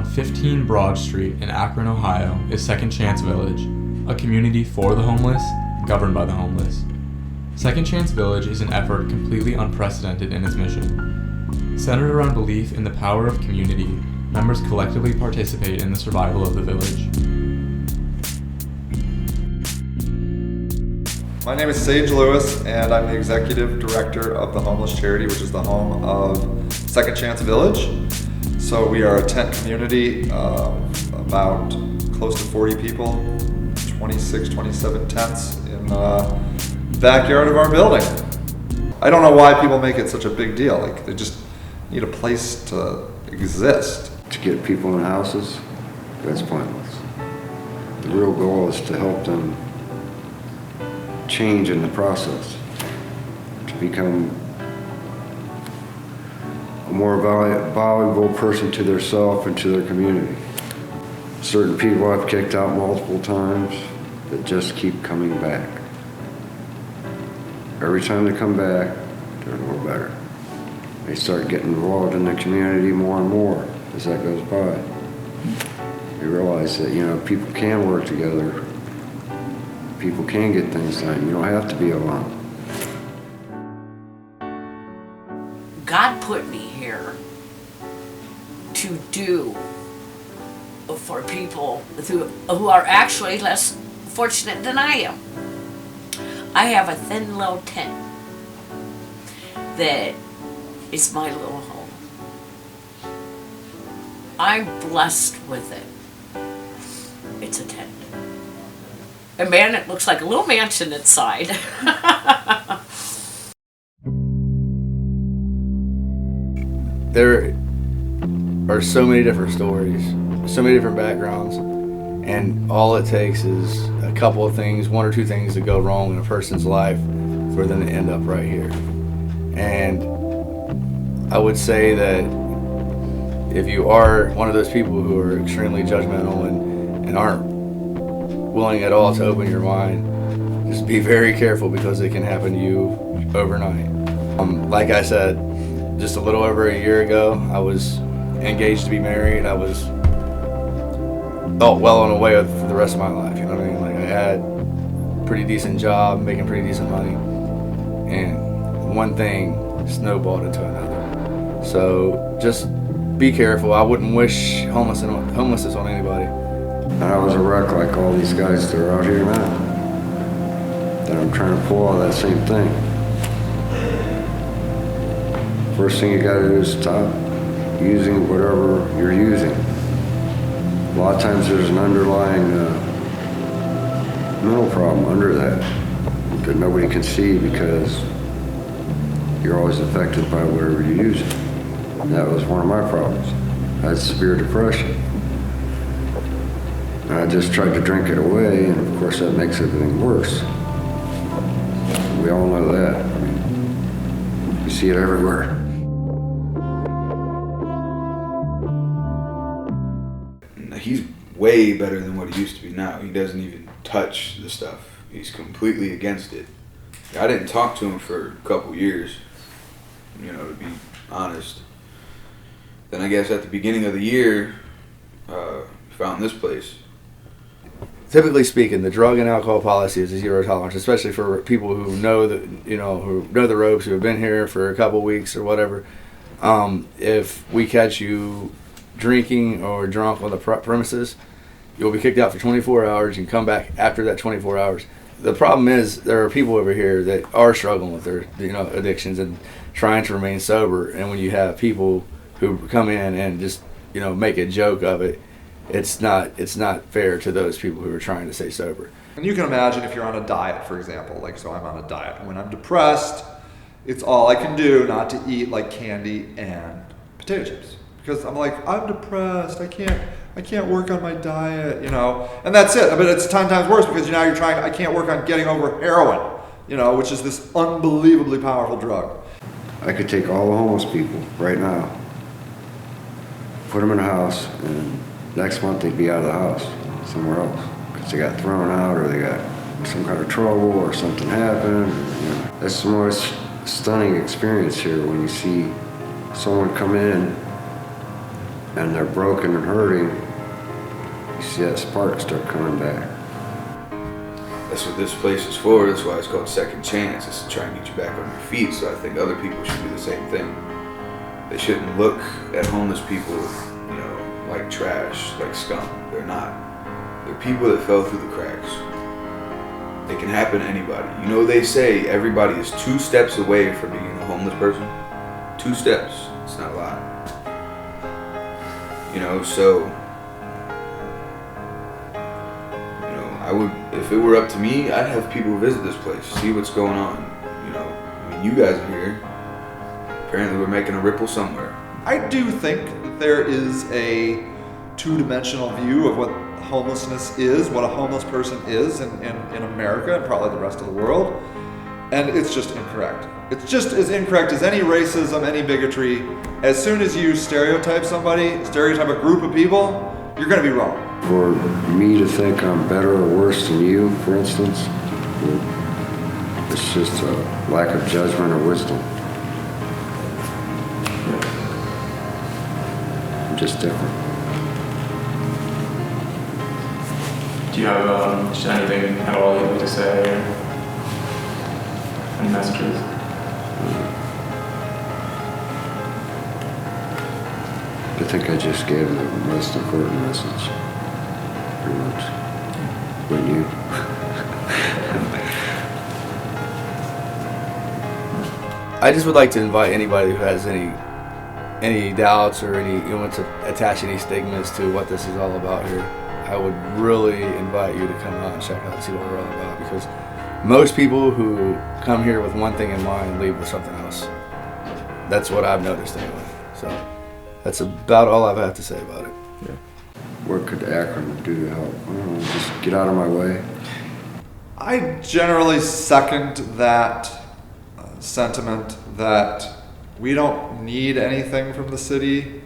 on 15 Broad Street in Akron, Ohio, is Second Chance Village, a community for the homeless, governed by the homeless. Second Chance Village is an effort completely unprecedented in its mission. Centered around belief in the power of community, members collectively participate in the survival of the village. My name is Sage Lewis, and I'm the executive director of the homeless charity, which is the home of Second Chance Village. So we are a tent community of about close to 40 people, 26, 27 tents in the backyard of our building. I don't know why people make it such a big deal. Like, they just need a place to exist. To get people in houses, that's pointless. The real goal is to help them change in the process, to become a more valuable person to their self and to their community. Certain people I've kicked out multiple times that just keep coming back. Every time they come back, they're a little better. They start getting involved in the community more and more as that goes by. They realize that, people can work together. People can get things done. You don't have to be alone. God put me here to do for people who are actually less fortunate than I am. I have a thin little tent that is my little home. I'm blessed with it. It's a tent. And man, it looks like a little mansion inside. There are so many different stories, so many different backgrounds, and all it takes is a couple of things, one or two things to go wrong in a person's life for them to end up right here. And I would say that if you are one of those people who are extremely judgmental and aren't willing at all to open your mind, just be very careful, because it can happen to you overnight. Like I said, just a little over a year ago, I was engaged to be married. I was well on the way for the rest of my life, you know what I mean? Like, I had a pretty decent job, making pretty decent money, and one thing snowballed into another. So just be careful. I wouldn't wish homelessness on anybody. And I was a wreck like all these guys that are out here now. That I'm trying to pull out that same thing. First thing you gotta do is stop using whatever you're using. A lot of times there's an underlying mental problem under that nobody can see, because you're always affected by whatever you're using. And that was one of my problems. I had severe depression. And I just tried to drink it away, and of course that makes everything worse. We all know that. I mean, you see it everywhere. He's way better than what he used to be now. He doesn't even touch the stuff. He's completely against it. I didn't talk to him for a couple years, to be honest. Then I guess at the beginning of the year, found this place. Typically speaking, the drug and alcohol policy is a zero tolerance, especially for people who know who know the ropes, who have been here for a couple weeks or whatever. If we catch you drinking or drunk on the premises, you'll be kicked out for 24 hours. You can come back after that 24 hours. The problem is there are people over here that are struggling with their addictions and trying to remain sober. And when you have people who come in and just make a joke of it, it's not fair to those people who are trying to stay sober. And you can imagine if you're on a diet, for example, so I'm on a diet. When I'm depressed, it's all I can do not to eat like candy and potato chips. Because I'm depressed, I can't work on my diet, and that's it. But it's 10 times worse, because now I can't work on getting over heroin, which is this unbelievably powerful drug. I could take all the homeless people right now, put them in a house, and next month they'd be out of the house somewhere else, because they got thrown out, or they got some kind of trouble, or something happened. That's the most stunning experience here, when you see someone come in and they're broken and hurting, you see that spark start coming back. That's what this place is for. That's why it's called Second Chance. It's to try and get you back on your feet. So I think other people should do the same thing. They shouldn't look at homeless people, you know, like trash, like scum. They're not. They're people that fell through the cracks. It can happen to anybody. You know, they say everybody is 2 steps away from being a homeless person. 2 steps. It's not a lot. You know, so, you know, I would, if it were up to me, I'd have people visit this place, see what's going on. You know, I mean, you guys are here. Apparently we're making a ripple somewhere. I do think that there is a two-dimensional view of what homelessness is, what a homeless person is in America and probably the rest of the world, and it's just incorrect. It's just as incorrect as any racism, any bigotry. As soon as you stereotype somebody, stereotype a group of people, you're going to be wrong. For me to think I'm better or worse than you, for instance, it's just a lack of judgment or wisdom. I'm just different. Do you have just anything at all you'd like to say? Any messages? I think I just gave the most important message, pretty much. Wouldn't you? I just would like to invite anybody who has any doubts or any, you want to attach any stigmas to what this is all about here. I would really invite you to come out and check out and see what we're all about, because most people who come here with one thing in mind leave with something else. That's what I've noticed anyway. So that's about all I've had to say about it. Yeah. What could Akron do to help? I don't know, just get out of my way. I generally second that sentiment that we don't need anything from the city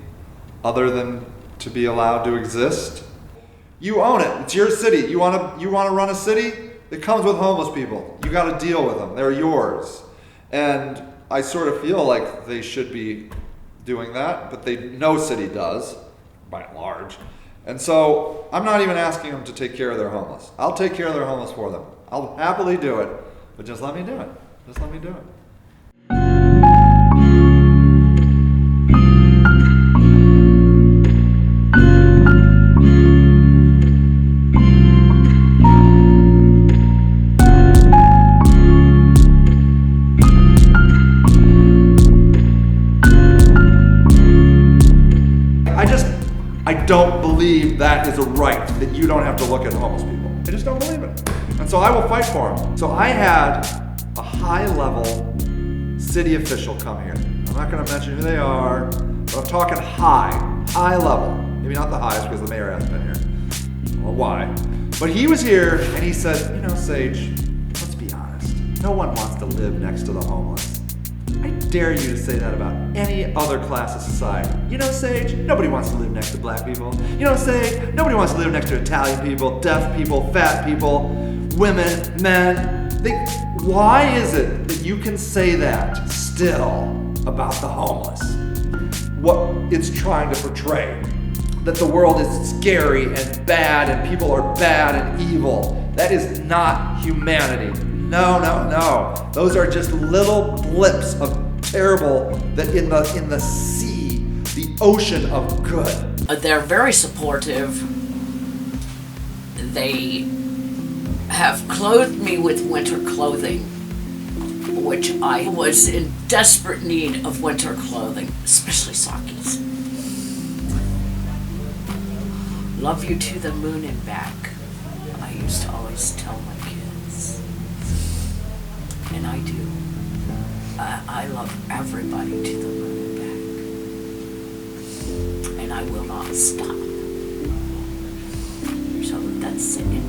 other than to be allowed to exist. You own it. It's your city. You want to run a city? It comes with homeless people. You got to deal with them. They're yours. And I sort of feel like they should be doing that, but no city does, by and large. And so I'm not even asking them to take care of their homeless. I'll take care of their homeless for them. I'll happily do it, but just let me do it. Just let me do it. I don't believe that is a right, that you don't have to look at homeless people. I just don't believe it. And so I will fight for them. So I had a high-level city official come here. I'm not going to mention who they are, but I'm talking high level. Maybe not the highest because the mayor hasn't been here. Well, why? But he was here and he said, you know, Sage, let's be honest. No one wants to live next to the homeless. I dare you to say that about any other class of society. You know, Sage, nobody wants to live next to black people. You know, Sage, nobody wants to live next to Italian people, deaf people, fat people, women, men. Why is it that you can say that still about the homeless? What it's trying to portray, that the world is scary and bad and people are bad and evil. That is not humanity. No. Those are just little blips of terrible that in the sea, the ocean of good. They're very supportive. They have clothed me with winter clothing, which I was in desperate need of winter clothing, especially sockies. Love you to the moon and back. I used to always tell my kids. And I do. I love everybody to the moon and back. And I will not stop. So that's it.